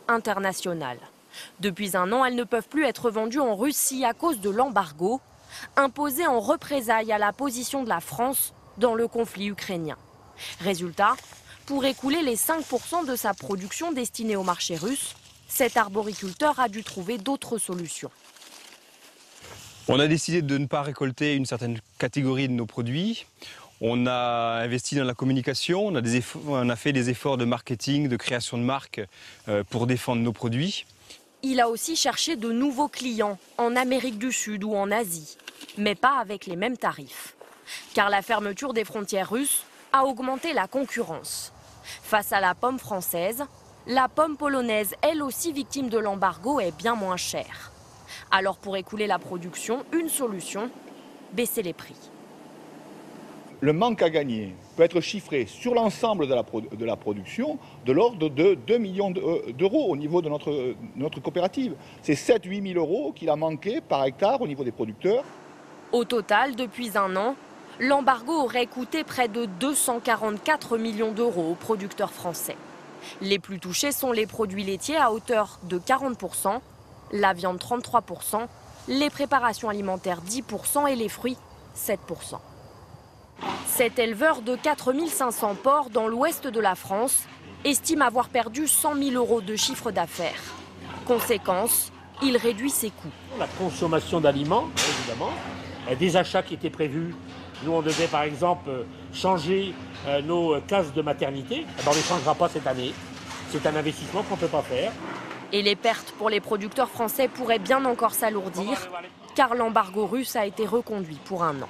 internationales. Depuis un an, elles ne peuvent plus être vendues en Russie à cause de l'embargo imposé en représailles à la position de la France dans le conflit ukrainien. Résultat, pour écouler les 5% de sa production destinée au marché russe, cet arboriculteur a dû trouver d'autres solutions. On a décidé de ne pas récolter une certaine catégorie de nos produits. On a investi dans la communication, on a fait des efforts de marketing, de création de marques pour défendre nos produits. Il a aussi cherché de nouveaux clients en Amérique du Sud ou en Asie, mais pas avec les mêmes tarifs. Car la fermeture des frontières russes a augmenté la concurrence. Face à la pomme française, la pomme polonaise, elle aussi victime de l'embargo, est bien moins chère. Alors pour écouler la production, une solution, baisser les prix. Le manque à gagner peut être chiffré sur l'ensemble de la production de l'ordre de 2 millions d'euros au niveau de notre coopérative. C'est 7-8 000 euros qu'il a manqué par hectare au niveau des producteurs. Au total, depuis un an, l'embargo aurait coûté près de 244 millions d'euros aux producteurs français. Les plus touchés sont les produits laitiers à hauteur de 40%, la viande 33%, les préparations alimentaires 10% et les fruits 7%. Cet éleveur de 4500 porcs dans l'ouest de la France estime avoir perdu 100 000 euros de chiffre d'affaires. Conséquence, il réduit ses coûts. La consommation d'aliments, évidemment, des achats qui étaient prévus. Nous, on devait par exemple changer nos cases de maternité. On ne les changera pas cette année. C'est un investissement qu'on ne peut pas faire. Et les pertes pour les producteurs français pourraient bien encore s'alourdir, car l'embargo russe a été reconduit pour un an.